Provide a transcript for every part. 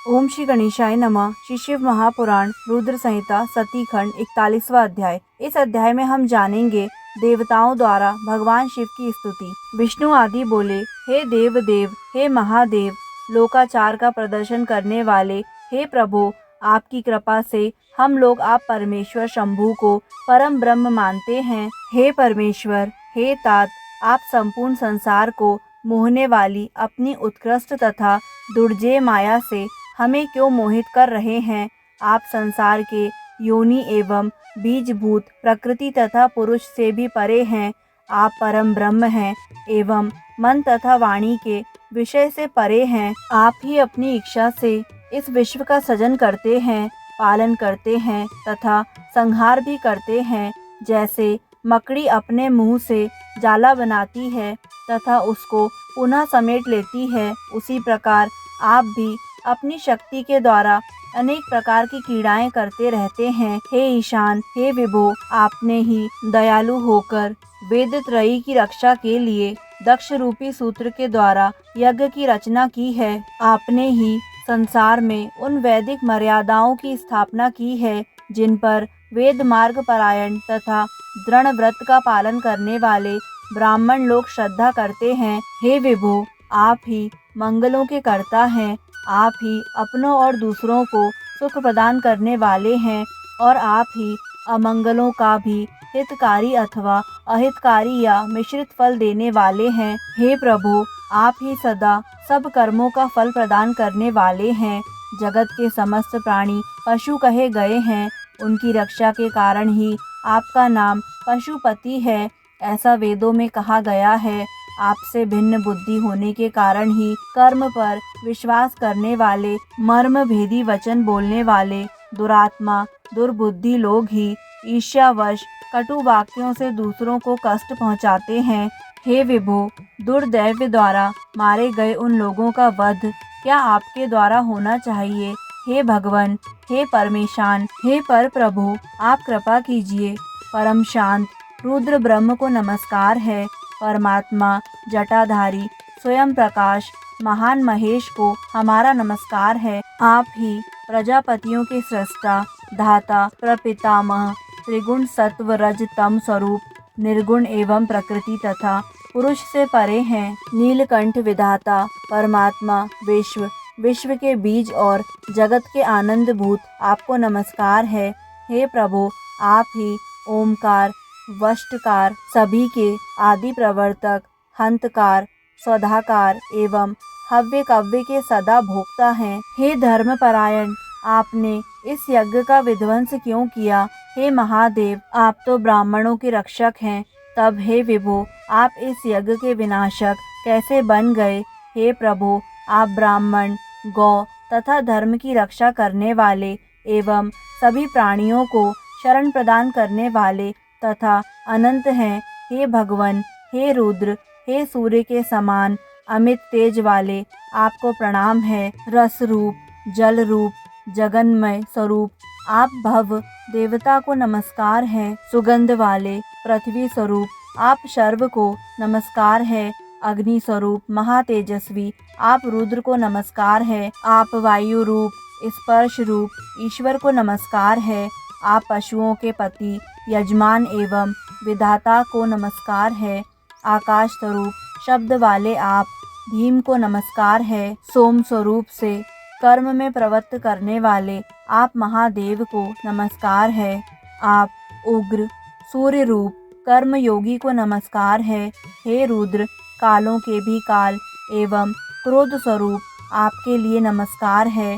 ओम श्री गणेशाय नमः। श्री शिव महापुराण रुद्र संहिता सती खंड 41वां अध्याय। इस अध्याय में हम जानेंगे देवताओं द्वारा भगवान शिव की स्तुति। विष्णु आदि बोले, हे देव देव, हे महादेव, लोकाचार का प्रदर्शन करने वाले, हे प्रभु, आपकी कृपा से हम लोग आप परमेश्वर शंभु को परम ब्रह्म मानते हैं। हे परमेश्वर, हे तात, आप संपूर्ण संसार को मोहने वाली अपनी उत्कृष्ट तथा दुर्जय माया से हमें क्यों मोहित कर रहे हैं। आप संसार के योनि एवं बीजभूत प्रकृति तथा पुरुष से भी परे हैं। आप परम ब्रह्म हैं एवं मन तथा वाणी के विषय से परे हैं। आप ही अपनी इच्छा से इस विश्व का सृजन करते हैं, पालन करते हैं तथा संहार भी करते हैं। जैसे मकड़ी अपने मुंह से जाला बनाती है तथा उसको पुनः समेट लेती है, उसी प्रकार आप भी अपनी शक्ति के द्वारा अनेक प्रकार की क्रीड़ाएं करते रहते हैं। हे ईशान, हे विभो, आपने ही दयालु होकर वेद त्रयी की रक्षा के लिए दक्ष रूपी सूत्र के द्वारा यज्ञ की रचना की है। आपने ही संसार में उन वैदिक मर्यादाओं की स्थापना की है जिन पर वेद मार्ग परायण तथा दृढ़ व्रत का पालन करने वाले ब्राह्मण लोग श्रद्धा करते हैं। हे विभो, आप ही मंगलों के कर्ता हैं। आप ही अपनों और दूसरों को सुख प्रदान करने वाले हैं और आप ही अमंगलों का भी हितकारी अथवा अहितकारी या मिश्रित फल देने वाले हैं। हे प्रभु, आप ही सदा सब कर्मों का फल प्रदान करने वाले हैं। जगत के समस्त प्राणी पशु कहे गए हैं, उनकी रक्षा के कारण ही आपका नाम पशुपति है, ऐसा वेदों में कहा गया है। आपसे भिन्न बुद्धि होने के कारण ही कर्म पर विश्वास करने वाले, मर्म भेदी वचन बोलने वाले, दुरात्मा दुर्बुद्धि लोग ही ईर्ष्यावश कटु वाक्यों से दूसरों को कष्ट पहुंचाते हैं। हे विभो, दुर्दैव द्वारा मारे गए उन लोगों का वध क्या आपके द्वारा होना चाहिए। हे भगवान, हे परमेशान, हे पर प्रभु, आप कृपा कीजिए। परम शांत रुद्र ब्रह्म को नमस्कार है। परमात्मा जटाधारी स्वयं प्रकाश महान महेश को हमारा नमस्कार है। आप ही प्रजापतियों के सृष्टा, धाता, प्रपितामह, त्रिगुण सत्व रज तम स्वरूप, निर्गुण एवं प्रकृति तथा पुरुष से परे हैं। नीलकंठ विधाता परमात्मा विश्व के बीज और जगत के आनंद भूत आपको नमस्कार है। हे प्रभु, आप ही ओमकार, वष्टकार, सभी के आदि प्रवर्तक, हंतकार, स्वधाकार एवं हव्य कव्य के सदा भोक्ता हैं। हे धर्मपरायण, आपने इस यज्ञ का विध्वंस क्यों किया। हे महादेव, आप तो ब्राह्मणों के रक्षक हैं, तब हे विभो, आप इस यज्ञ के विनाशक कैसे बन गए। हे प्रभु, आप ब्राह्मण, गौ तथा धर्म की रक्षा करने वाले एवं सभी प्राणियों को शरण प्रदान करने वाले तथा अनंत हैं। हे भगवान, हे रुद्र, हे सूर्य के समान अमित तेज वाले, आपको प्रणाम है। रस रूप, जल रूप, जगन्मय स्वरूप आप भव देवता को नमस्कार है। सुगंध वाले पृथ्वी स्वरूप आप शर्व को नमस्कार है। अग्नि स्वरूप महातेजस्वी आप रुद्र को नमस्कार है। आप वायु रूप, स्पर्श रूप ईश्वर को नमस्कार है। आप पशुओं के पति, यजमान एवं विधाता को नमस्कार है। आकाश स्वरूप शब्द वाले आप भीम को नमस्कार है। सोम स्वरूप से कर्म में प्रवृत्त करने वाले आप महादेव को नमस्कार है। आप उग्र सूर्य रूप कर्म योगी को नमस्कार है। हे रुद्र, कालों के भी काल एवं क्रोध स्वरूप आपके लिए नमस्कार है।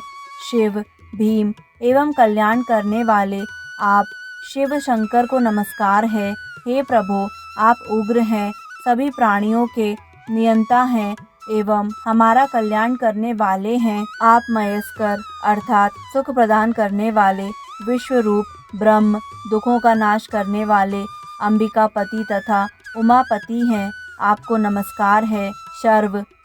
शिव, भीम एवं कल्याण करने वाले आप शिव शंकर को नमस्कार है। हे प्रभु, आप उग्र हैं, सभी प्राणियों के नियंता हैं एवं हमारा कल्याण करने वाले हैं। आप मयस्कर अर्थात सुख प्रदान करने वाले, विश्व रूप ब्रह्म, दुखों का नाश करने वाले अंबिकापति तथा उमापति हैं, आपको नमस्कार है।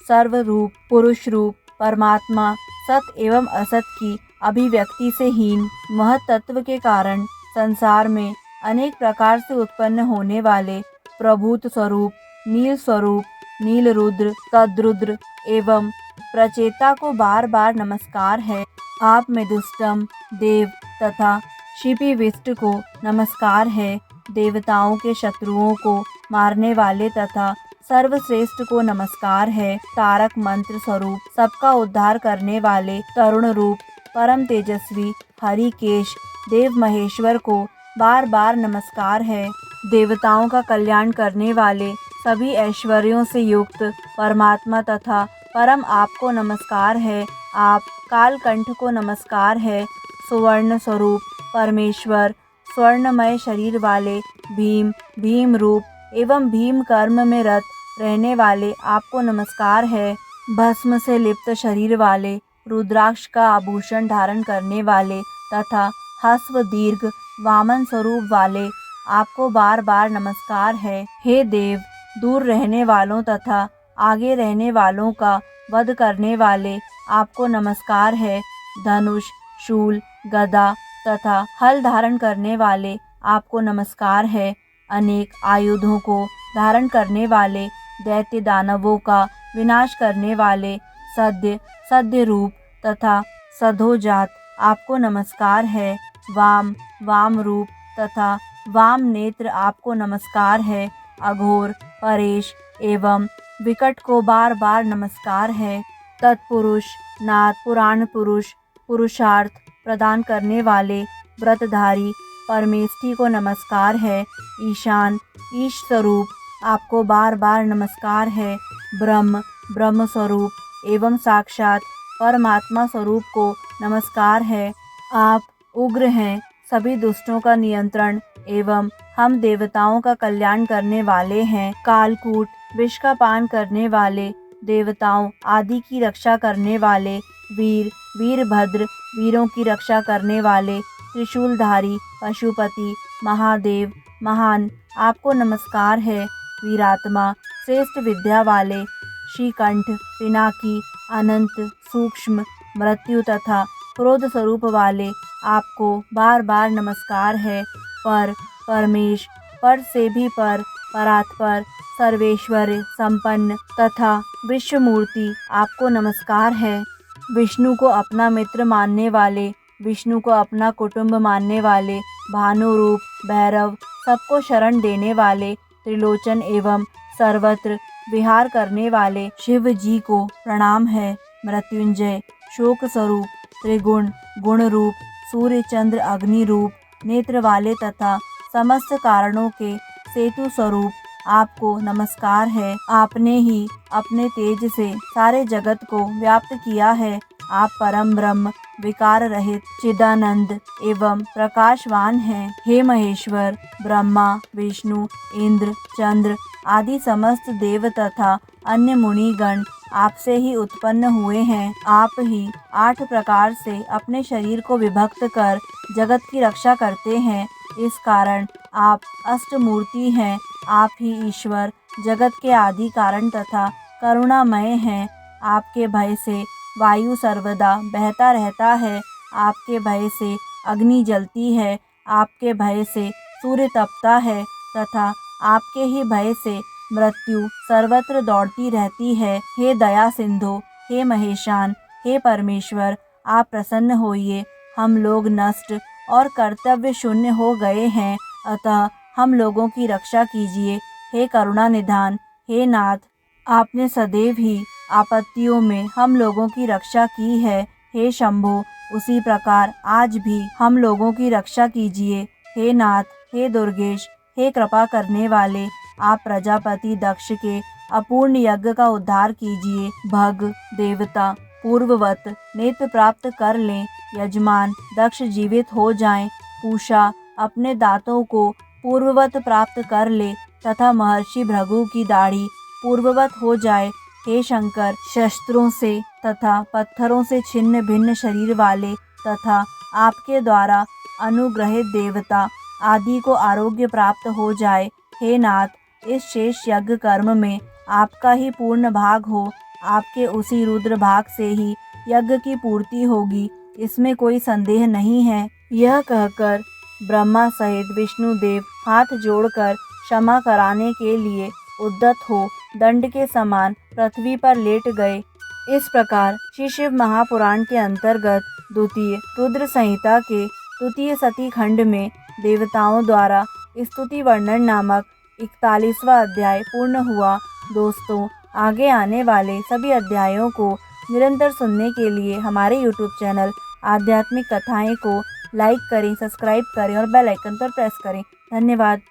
सर्व रूप पुरुष रूप परमात्मा, सत एवं असत की अभिव्यक्ति से हीन महत तत्व के कारण संसार में अनेक प्रकार से उत्पन्न होने वाले प्रभूत स्वरूप, नील स्वरूप, नील रुद्र, तद्रुद्र एवं प्रचेता को बार बार नमस्कार है। आप मेदुष्टम देव तथा शिपिविष्ट को नमस्कार है। देवताओं के शत्रुओं को मारने वाले तथा सर्वश्रेष्ठ को नमस्कार है। तारक मंत्र स्वरूप सबका उद्धार करने वाले तरुण रूप परम तेजस्वी हरिकेश देव महेश्वर को बार बार नमस्कार है। देवताओं का कल्याण करने वाले सभी ऐश्वर्यों से युक्त परमात्मा तथा परम आपको नमस्कार है। आप कालकंठ को नमस्कार है। सुवर्ण स्वरूप परमेश्वर स्वर्णमय शरीर वाले भीम भीम रूप एवं भीम कर्म में रत रहने वाले आपको नमस्कार है। भस्म से लिप्त शरीर वाले रुद्राक्ष का आभूषण धारण करने वाले तथा हस्व दीर्घ वामन स्वरूप वाले आपको बार बार नमस्कार है। हे देव, दूर रहने वालों तथा आगे रहने वालों का वध करने वाले आपको नमस्कार है। धनुष शूल गदा तथा हल धारण करने वाले आपको नमस्कार है। अनेक आयुधों को धारण करने वाले दैत्य दानवों का विनाश करने वाले सद्य रूप तथा सधोजात आपको नमस्कार है। वाम रूप तथा वाम नेत्र आपको नमस्कार है। अघोर परेश एवं विकट को बार बार नमस्कार है। तत्पुरुष नाथ पुराण पुरुष पुरुषार्थ प्रदान करने वाले व्रतधारी परमेष्ठी को नमस्कार है। ईशान ईश स्वरूप आपको बार बार नमस्कार है। ब्रह्म स्वरूप एवं साक्षात परमात्मा स्वरूप को नमस्कार है। आप उग्र हैं, सभी दुष्टों का नियंत्रण एवं हम देवताओं का कल्याण करने वाले हैं। कालकूट विष का पान करने वाले देवताओं आदि की रक्षा करने वाले वीरभद्र वीरों की रक्षा करने वाले त्रिशूलधारी पशुपति महादेव महान आपको नमस्कार है। वीरात्मा श्रेष्ठ विद्या वाले श्रीकंठ पिनाकी अनंत सूक्ष्म मृत्यु तथा क्रोध स्वरूप वाले आपको बार बार नमस्कार है। परमेश पर से भी परात्पर सर्वेश्वर संपन्न तथा विश्वमूर्ति आपको नमस्कार है। विष्णु को अपना मित्र मानने वाले विष्णु को अपना कुटुंब मानने वाले भानु रूप भैरव सबको शरण देने वाले त्रिलोचन एवं सर्वत्र विहार करने वाले शिव जी को प्रणाम है। मृत्युंजय शोक स्वरूप त्रिगुण गुण रूप सूर्य चंद्र अग्नि रूप नेत्र वाले तथा समस्त कारणों के सेतु स्वरूप आपको नमस्कार है। आपने ही अपने तेज से सारे जगत को व्याप्त किया है। आप परम ब्रह्म विकार रहित चिदानंद एवं प्रकाशवान हैं। हे महेश्वर, ब्रह्मा विष्णु इंद्र चंद्र आदि समस्त देव तथा अन्य मुनिगण आपसे ही उत्पन्न हुए हैं। आप ही 8 प्रकार से अपने शरीर को विभक्त कर जगत की रक्षा करते हैं। इस कारण आप अष्टमूर्ति हैं। आप ही ईश्वर जगत के आदि कारण तथा करुणामय हैं। आपके भय से वायु सर्वदा बहता रहता है। आपके भय से अग्नि जलती है। आपके भय से सूर्य तपता है तथा आपके ही भय से मृत्यु सर्वत्र दौड़ती रहती है। हे दया सिंधु, हे महेशान, हे परमेश्वर, आप प्रसन्न होइए। हम लोग नष्ट और कर्तव्य शून्य हो गए हैं, अतः हम लोगों की रक्षा कीजिए। हे करुणा निधान, हे नाथ, आपने सदैव ही आपत्तियों में हम लोगों की रक्षा की है। हे शंभो, उसी प्रकार आज भी हम लोगों की रक्षा कीजिए। हे नाथ, हे दुर्गेश, हे कृपा करने वाले, आप प्रजापति दक्ष के अपूर्ण यज्ञ का उद्धार कीजिए। भग देवता पूर्ववत नेत्र प्राप्त कर लें। यजमान दक्ष जीवित हो जाएं। पूषा अपने दांतों को पूर्ववत प्राप्त कर ले तथा महर्षि भृगु की दाढ़ी पूर्ववत हो जाए। हे शंकर, शस्त्रों से तथा पत्थरों से छिन्न भिन्न शरीर वाले तथा आपके द्वारा अनुग्रहित देवता आदि को आरोग्य प्राप्त हो जाए। हे नाथ, इस शेष यज्ञ कर्म में आपका ही पूर्ण भाग हो। आपके उसी रुद्र भाग से ही यज्ञ की पूर्ति होगी, इसमें कोई संदेह नहीं है। यह कहकर ब्रह्मा सहित विष्णुदेव हाथ जोड़कर क्षमा कराने के लिए उद्यत हो दंड के समान पृथ्वी पर लेट गए। इस प्रकार श्री शिव महापुराण के अंतर्गत द्वितीय रुद्र संहिता के द्वितीय सती खंड में देवताओं द्वारा स्तुति वर्णन नामक 41वां अध्याय पूर्ण हुआ। दोस्तों, आगे आने वाले सभी अध्यायों को निरंतर सुनने के लिए हमारे YouTube चैनल आध्यात्मिक कथाएं को लाइक करें, सब्सक्राइब करें और बेल आइकन पर प्रेस करें। धन्यवाद।